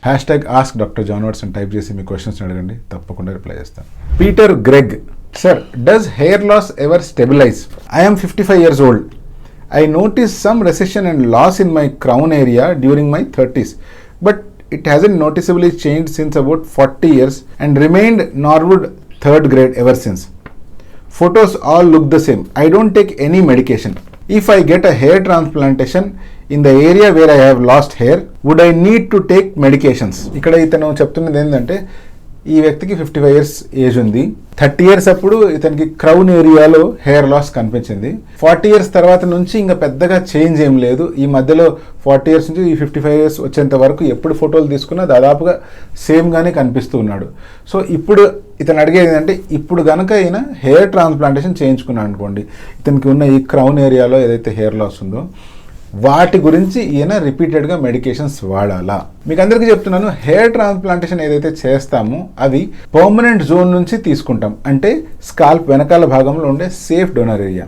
#AskDrJohnwatts అని type చేసి మీ questions అడగండి, తప్పకుండా రిప్లై చేస్తాను. Peter Greg, sir, does hair loss ever stabilize? I am 55 years old. I noticed some recession and loss in my crown area during my 30s, but it hasn't noticeably changed since about 40 years and remained Norwood 3rd grade ever since. Photos all look the same. I don't take any medication. If I get a hair transplantation in the area where I have lost hair, would I need to take medications? ఇక్కడ ఇతను చెప్తున్నది ఏంటంటే ఈ వ్యక్తికి 55 years age ఉంది. 30 years అప్పుడు ఇతనికి crown ఏరియాలో హెయిర్ లాస్ కనిపించింది. 40 years తర్వాత నుంచి ఇంకా పెద్దగా చేంజ్ ఏం లేదు. ఈ మధ్యలో 40 years నుంచి ఈ 55 years వచ్చేంత వరకు ఎప్పుడు ఫోటోలు తీసుకున్నా దాదాపుగా సేమ్గానే కనిపిస్తూ ఉన్నాడు. సో ఇప్పుడు ఇతను అడిగేది ఏంటంటే, ఇప్పుడు కనుక ఈయన హెయిర్ ట్రాన్స్ప్లాంటేషన్ చేయించుకున్నాడు అనుకోండి, ఇతనికి ఉన్న ఈ క్రౌన్ ఏరియాలో ఏదైతే హెయిర్ లాస్ ఉందో వాటి గురించి ఈయన రిపీటెడ్గా మెడికేషన్స్ వాడాలా? మీకు అందరికీ చెప్తున్నాను, హెయిర్ ట్రాన్స్ప్లాంటేషన్ ఏదైతే చేస్తామో అవి పర్మనెంట్ జోన్ నుంచి తీసుకుంటాం, అంటే స్కాల్ప్ వెనకాల భాగంలో ఉండే సేఫ్ డోనర్ ఏరియా.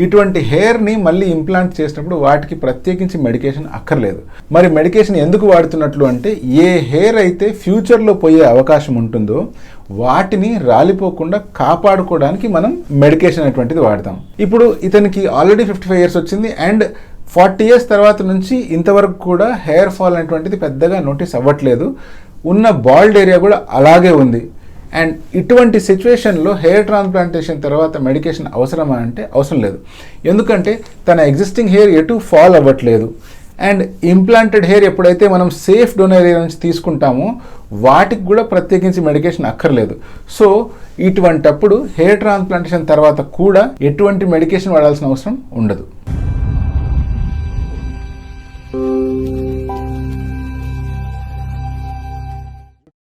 ఇటువంటి హెయిర్ని మళ్ళీ ఇంప్లాంట్ చేసినప్పుడు వాటికి ప్రత్యేకించి మెడికేషన్ అక్కర్లేదు. మరి మెడికేషన్ ఎందుకు వాడుతున్నట్లు అంటే, ఏ హెయిర్ అయితే ఫ్యూచర్లో పోయే అవకాశం ఉంటుందో వాటిని రాలిపోకుండా కాపాడుకోవడానికి మనం మెడికేషన్ అటువంటిది వాడతాం. ఇప్పుడు ఇతనికి ఆల్రెడీ 55 years వచ్చింది అండ్ 40 years తర్వాత నుంచి ఇంతవరకు కూడా హెయిర్ ఫాల్ అనేటువంటిది పెద్దగా నోటీస్ అవ్వట్లేదు. ఉన్న బాల్డ్ ఏరియా కూడా అలాగే ఉంది. అండ్ ఇటువంటి సిచ్యువేషన్లో హెయిర్ ట్రాన్స్ప్లాంటేషన్ తర్వాత మెడికేషన్ అవసరమా అంటే అవసరం లేదు. ఎందుకంటే తన ఎగ్జిస్టింగ్ హెయిర్ ఎటు ఫాల్ అవ్వట్లేదు. అండ్ ఇంప్లాంటెడ్ హెయిర్ ఎప్పుడైతే మనం సేఫ్ డోనర్ ఏరియా నుంచి తీసుకుంటామో వాటికి కూడా ప్రత్యేకించి మెడికేషన్ అక్కర్లేదు. సో ఇటువంటప్పుడు హెయిర్ ట్రాన్స్ప్లాంటేషన్ తర్వాత కూడా ఎటువంటి మెడికేషన్ వాడాల్సిన అవసరం ఉండదు.